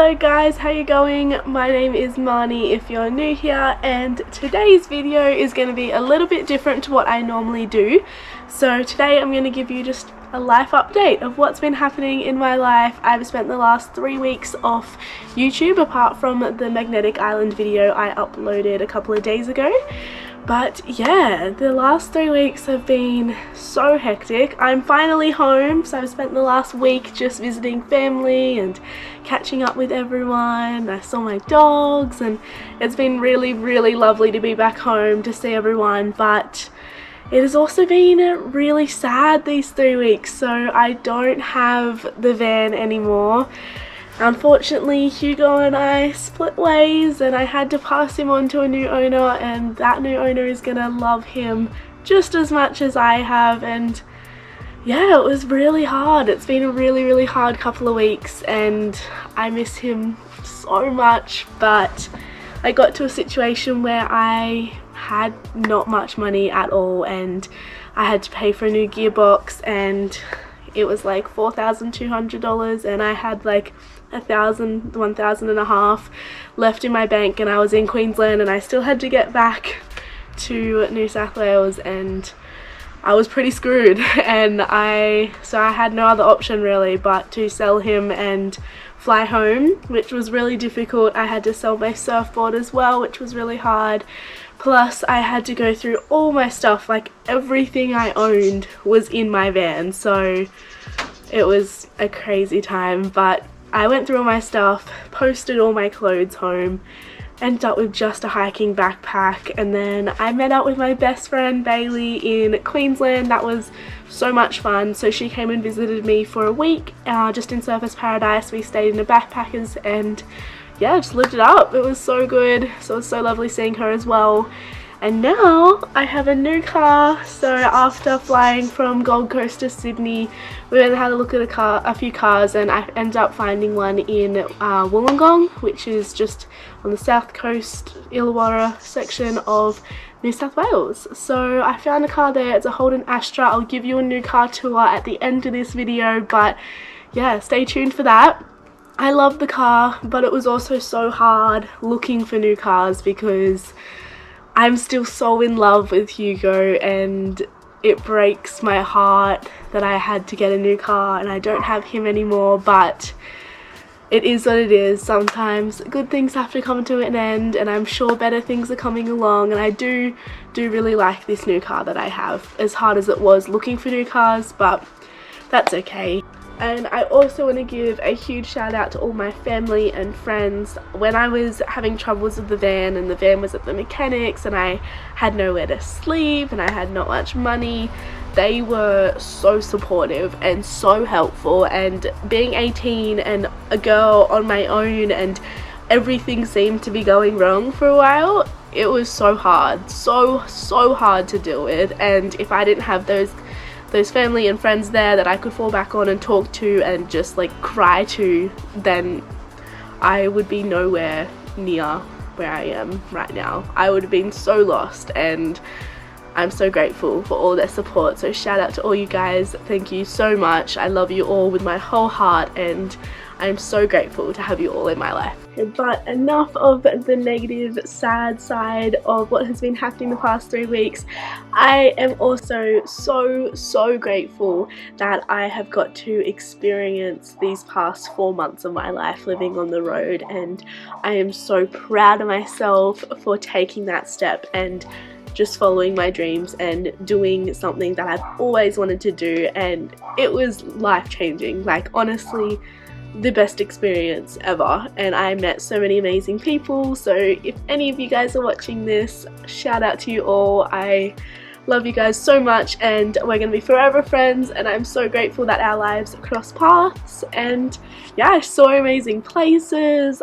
Hello guys, how you going? My name is Marnie if you're new here, and today's video is going to be a little bit different to what I normally do. So today I'm going to give you just a life update of what's been happening in my life. I've spent the last 3 weeks off YouTube apart from the Magnetic Island video I uploaded a couple of days ago. But yeah, the last 3 weeks have been so hectic. I'm finally home, so I've spent the last week just visiting family and catching up with everyone. I saw my dogs and it's been really lovely to be back home to see everyone, but it has also been really sad these 3 weeks. So I don't have the van anymore. Unfortunately, Hugo and I split ways and I had to pass him on to a new owner, and that new owner is gonna love him just as much as I have. And yeah, it was really hard. It's been a really hard couple of weeks and I miss him so much, but I got to a situation where I had not much money at all and I had to pay for a new gearbox, and it was like $4,200 and I had like $1,500 left in my bank, and I was in Queensland and I still had to get back to New South Wales and I was pretty screwed. And I had no other option really but to sell him and fly home, which was really difficult. I had to sell my surfboard as well, which was really hard. Plus I had to go through all my stuff, like everything I owned was in my van, so it was a crazy time. But I went through all my stuff, posted all my clothes home, ended up with just a hiking backpack, and then I met up with my best friend Bailey in Queensland. That was so much fun. So she came and visited me for a week just in Surfers Paradise. We stayed in the backpackers and yeah, just lived it up. It was so good. So it was so lovely seeing her as well. And now I have a new car. So after flying from Gold Coast to Sydney, we went and had a look at a few cars, and I ended up finding one in Wollongong, which is just on the south coast, Illawarra section of New South Wales. So I found a car there. It's a Holden Astra. I'll give you a new car tour at the end of this video, but yeah, stay tuned for that. I love the car, but it was also so hard looking for new cars because I'm still so in love with Hugo, and it breaks my heart that I had to get a new car and I don't have him anymore, but it is what it is. Sometimes good things have to come to an end, and I'm sure better things are coming along, and I do really like this new car that I have, as hard as it was looking for new cars, but that's okay. And I also want to give a huge shout out to all my family and friends. When I was having troubles with the van and the van was at the mechanics and I had nowhere to sleep and I had not much money, they were so supportive and so helpful. And being 18 and a girl on my own and everything seemed to be going wrong for a while, it was so hard, so hard to deal with. And if I didn't have those family and friends there that I could fall back on and talk to and just like cry to, then I would be nowhere near where I am right now. I would have been so lost, and I'm so grateful for all their support. So shout out to all you guys. Thank you so much. I love you all with my whole heart, and I'm so grateful to have you all in my life. But enough of the negative, sad side of what has been happening the past 3 weeks. I am also so grateful that I have got to experience these past 4 months of my life living on the road, and I am so proud of myself for taking that step and just following my dreams and doing something that I've always wanted to do. And it was life-changing, like honestly the best experience ever, and I met so many amazing people. So if any of you guys are watching this, shout out to you all. I love you guys so much, and we're gonna be forever friends, and I'm so grateful that our lives cross paths. And yeah, I saw amazing places.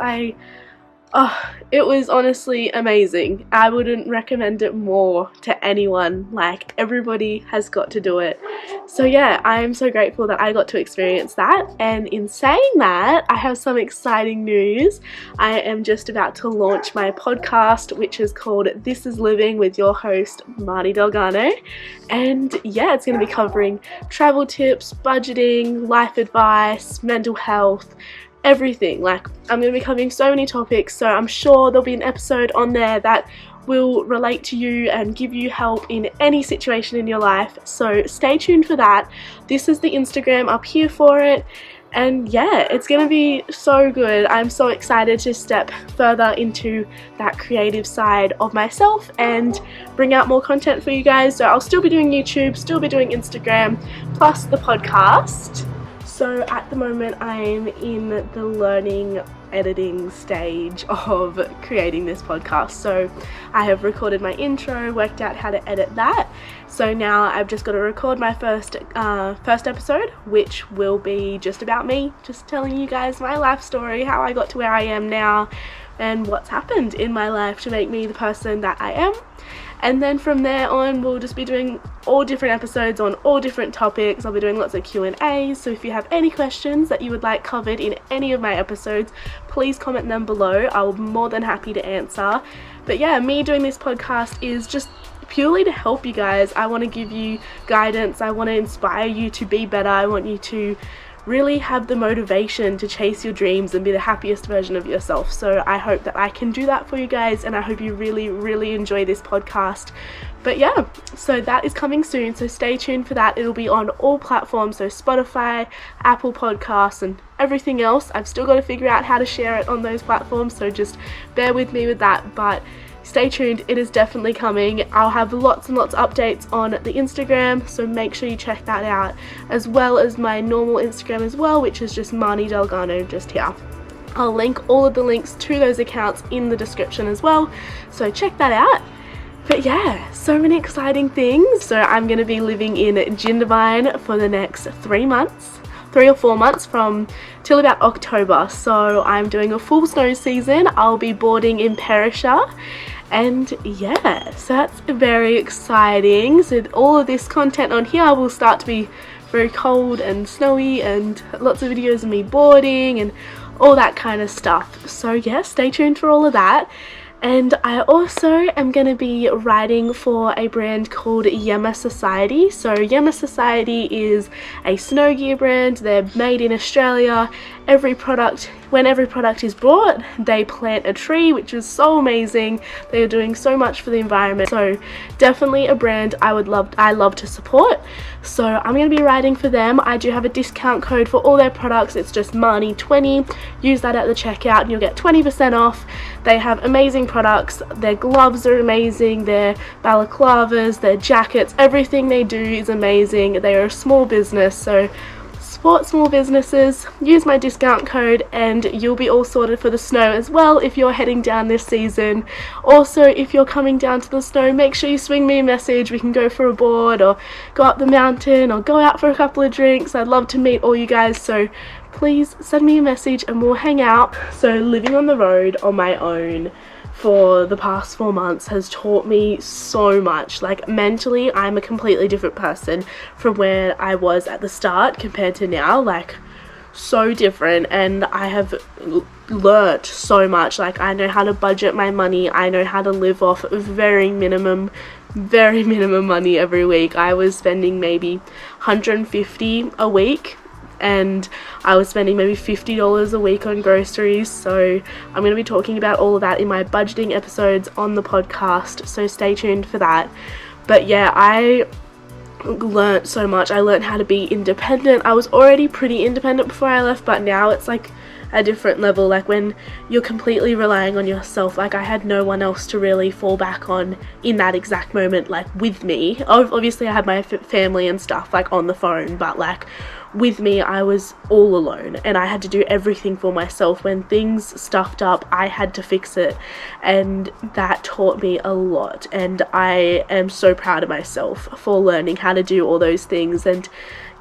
It was honestly amazing. I wouldn't recommend it more to anyone. Like, everybody has got to do it. So yeah, I am so grateful that I got to experience that. And in saying that, I have some exciting news. I am just about to launch my podcast, which is called This Is Living with your host, Marty Delgado. And yeah, it's going to be covering travel tips, budgeting, life advice, mental health, everything. Like, I'm going to be covering so many topics, so I'm sure there'll be an episode on there that will relate to you and give you help in any situation in your life, so stay tuned for that. This is the Instagram up here for it, and yeah, it's gonna be so good. I'm so excited to step further into that creative side of myself and bring out more content for you guys. So I'll still be doing YouTube, still be doing Instagram, plus the podcast. So at the moment I'm in the learning editing stage of creating this podcast. So I have recorded my intro, worked out how to edit that. So now I've just got to record my first episode, which will be just about me, just telling you guys my life story, how I got to where I am now, and what's happened in my life to make me the person that I am. And then from there on, we'll just be doing all different episodes on all different topics. I'll be doing lots of Q&As, so if you have any questions that you would like covered in any of my episodes, please comment them below. I'll be more than happy to answer. But yeah, me doing this podcast is just purely to help you guys. I want to give you guidance. I want to inspire you to be better. I want you to really have the motivation to chase your dreams and be the happiest version of yourself. So I hope that I can do that for you guys, and I hope you really enjoy this podcast. But yeah, so that is coming soon, so stay tuned for that. It'll be on all platforms, so Spotify, Apple Podcasts, and everything else. I've still got to figure out how to share it on those platforms, so just bear with me with that. But stay tuned, it is definitely coming. I'll have lots and lots of updates on the Instagram, so make sure you check that out, as well as my normal Instagram as well, which is just Marnie Delgado, just here. I'll link all of the links to those accounts in the description as well, so check that out. But yeah, so many exciting things. So I'm going to be living in Jindabyne for the next 3 or 4 months, from till about October. So I'm doing a full snow season. I'll be boarding in Perisher. And yeah, so that's very exciting. So all of this content on here will start to be very cold and snowy, and lots of videos of me boarding and all that kind of stuff. So yeah, stay tuned for all of that. And I also am going to be writing for a brand called Yama Society. So Yama Society is a snow gear brand. They're made in Australia. When every product is brought, they plant a tree, which is so amazing. They are doing so much for the environment. So definitely a brand I love to support. So I'm going to be writing for them. I do have a discount code for all their products. It's just Marnie20. Use that at the checkout and you'll get 20% off. They have amazing products. Their gloves are amazing. Their balaclavas, their jackets, everything they do is amazing. They are a small business, so support small businesses, use my discount code, and you'll be all sorted for the snow as well if you're heading down this season. Also, if you're coming down to the snow, make sure you swing me a message. We can go for a board or go up the mountain or go out for a couple of drinks. I'd love to meet all you guys, so please send me a message and we'll hang out. So living on the road on my own for the past 4 months has taught me so much. Like, mentally, I'm a completely different person from where I was at the start compared to now. Like, so different, and I have learnt so much. Like, I know how to budget my money. I know how to live off very minimum money every week. I was spending maybe $150 a week, and I was spending maybe $50 a week on groceries. So I'm going to be talking about all of that in my budgeting episodes on the podcast, so stay tuned for that. But yeah, I learnt so much. I learnt how to be independent. I was already pretty independent before I left, but now it's like a different level. Like, when you're completely relying on yourself, like, I had no one else to really fall back on in that exact moment, like, with me. Obviously I had my family and stuff, like, on the phone, but like, with me, I was all alone, and I had to do everything for myself. When things stuffed up, I had to fix it, and that taught me a lot, and I am so proud of myself for learning how to do all those things. And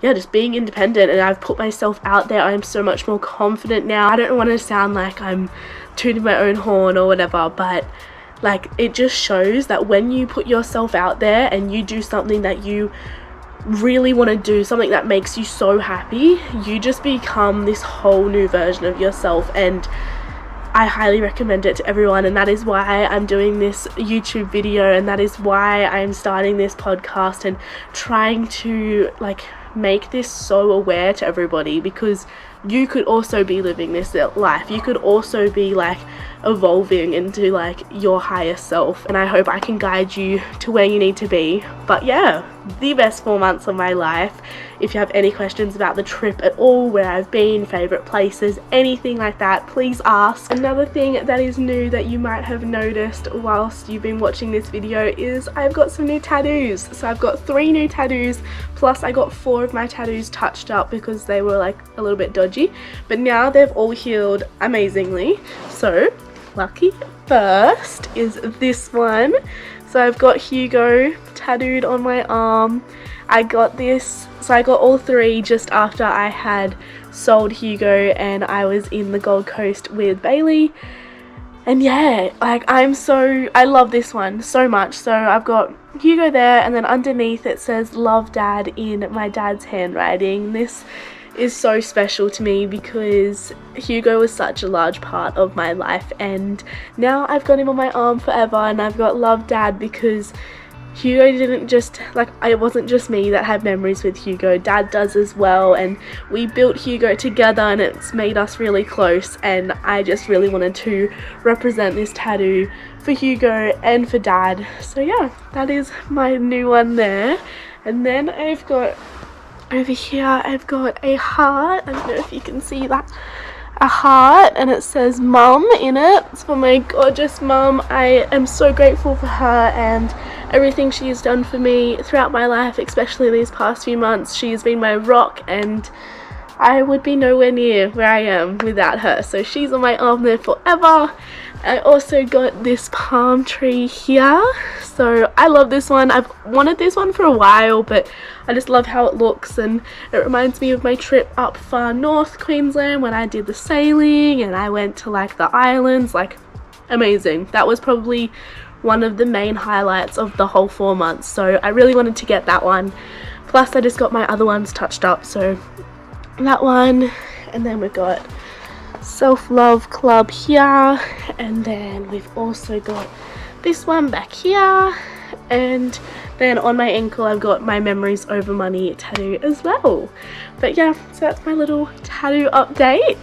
yeah, just being independent, and I've put myself out there. I'm so much more confident now. I don't want to sound like I'm tooting my own horn or whatever, but like, it just shows that when you put yourself out there and you do something that you really want to do, something that makes you so happy, you just become this whole new version of yourself. And I highly recommend it to everyone, and that is why I'm doing this YouTube video, and that is why I'm starting this podcast and trying to like make this so aware to everybody, because you could also be living this life. You could also be like evolving into like your higher self, and I hope I can guide you to where you need to be. But yeah, the best 4 months of my life. If you have any questions about the trip at all, where I've been, favorite places, anything like that, please ask. Another thing that is new that you might have noticed whilst you've been watching this video is I've got some new tattoos. So I've got 3 new tattoos, plus I got 4 of my tattoos touched up because they were like a little bit dodgy, but now they've all healed amazingly. So lucky first is this one. So I've got Hugo tattooed on my arm. I got this, so I got all 3 just after I had sold Hugo and I was in the Gold Coast with Bailey. And yeah, like I love this one so much. So I've got Hugo there, and then underneath it says "Love Dad" in my dad's handwriting. This is so special to me because Hugo was such a large part of my life, and now I've got him on my arm forever, and I've got "Love Dad" because Hugo didn't just, like, it wasn't just me that had memories with Hugo. Dad does as well, and we built Hugo together and it's made us really close, and I just really wanted to represent this tattoo for Hugo and for Dad. So yeah, that is my new one there. And then I've got over here, I've got a heart. I don't know if you can see that. A heart, and it says "Mum" in it. It's for my gorgeous mum. I am so grateful for her and everything she has done for me throughout my life, especially these past few months. She has been my rock, and I would be nowhere near where I am without her. So she's on my arm there forever. I also got this palm tree here. So I love this one. I've wanted this one for a while, but I just love how it looks, and it reminds me of my trip up far north Queensland when I did the sailing and I went to like the islands. Like, amazing. That was probably one of the main highlights of the whole 4 months. So I really wanted to get that one. Plus I just got my other ones touched up, so that one. And then we've got Self-Love Club here, and then we've also got this one back here, and then on my ankle I've got my Memories Over Money tattoo as well. But yeah, so that's my little tattoo update.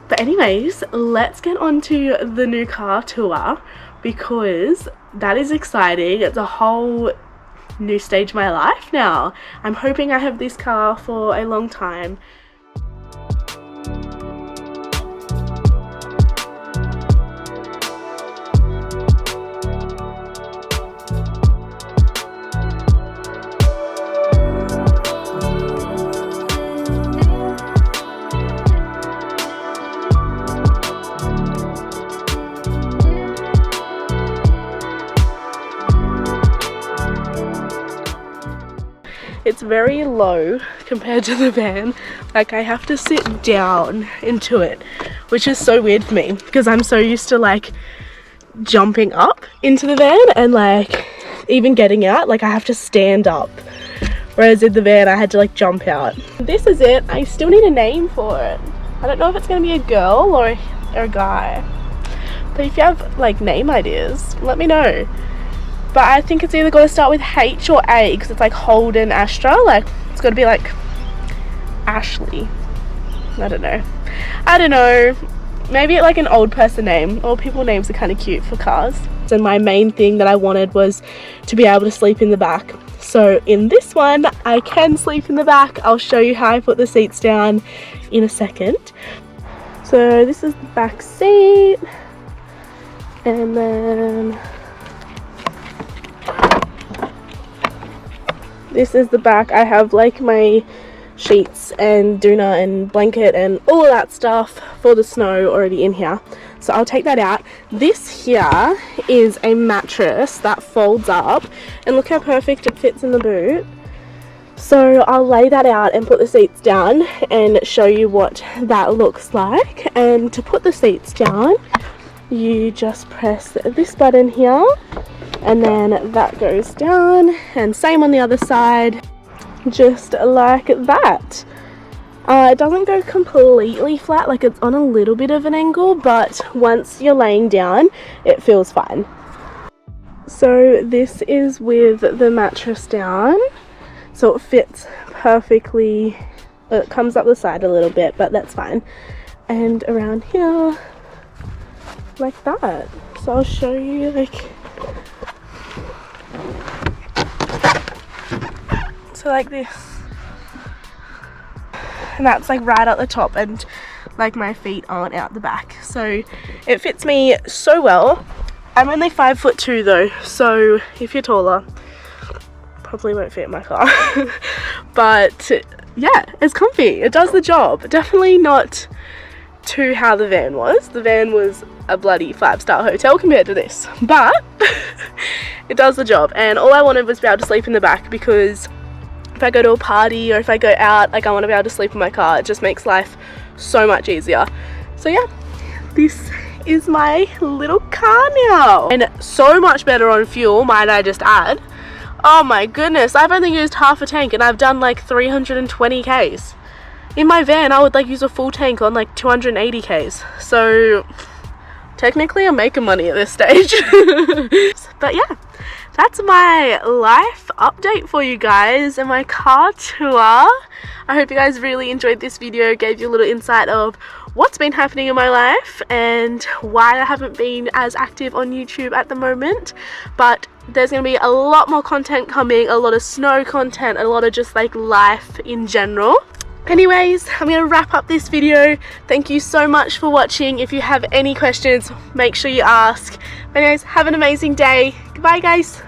But anyways, let's get on to the new car tour, because that is exciting. It's a whole new stage of my life now. I'm hoping I have this car for a long time. It's very low compared to the van. Like, I have to sit down into it, which is so weird for me because I'm so used to like jumping up into the van, and like even getting out, like I have to stand up, whereas in the van I had to like jump out. This is it. I still need a name for it. I don't know if it's gonna be a girl or a guy, but if you have like name ideas, let me know. But I think it's either got to start with H or A, because it's like Holden Astra. Like, it's got to be like Ashley. I don't know. Maybe like an old person name. Old people names are kind of cute for cars. And my main thing that I wanted was to be able to sleep in the back. So in this one, I can sleep in the back. I'll show you how I put the seats down in a second. So this is the back seat. And then this is the back. I have like my sheets and doona and blanket and all of that stuff for the snow already in here, so I'll take that out. This here is a mattress that folds up, and look how perfect it fits in the boot. So I'll lay that out and put the seats down and show you what that looks like. And to put the seats down, you just press this button here, and then that goes down, and same on the other side, just like that. It doesn't go completely flat, like it's on a little bit of an angle, but once you're laying down it feels fine. So this is with the mattress down, so it fits perfectly It comes up the side a little bit, but that's fine. And around here, like that. So I'll show you, like, so like this. And that's like right at the top, and like my feet aren't out the back, so it fits me so well. I'm only 5'2" though, so if you're taller, probably won't fit in my car. But yeah, it's comfy, it does the job. Definitely not to how the van was. The van was a bloody 5-star hotel compared to this, but it does the job. And all I wanted was to be able to sleep in the back, because if I go to a party or if I go out, like, I want to be able to sleep in my car. It just makes life so much easier. So yeah, this is my little car now, and so much better on fuel, might I just add. Oh my goodness, I've only used half a tank and I've done like 320 k's. In my van I would like use a full tank on like 280 k's, so technically I'm making money at this stage. But yeah, that's my life update for you guys and my car tour. I hope you guys really enjoyed this video, gave you a little insight of what's been happening in my life and why I haven't been as active on YouTube at the moment. But there's going to be a lot more content coming, a lot of snow content, a lot of just like life in general. Anyways, I'm going to wrap up this video. Thank you so much for watching. If you have any questions, make sure you ask. But anyways, have an amazing day. Goodbye guys.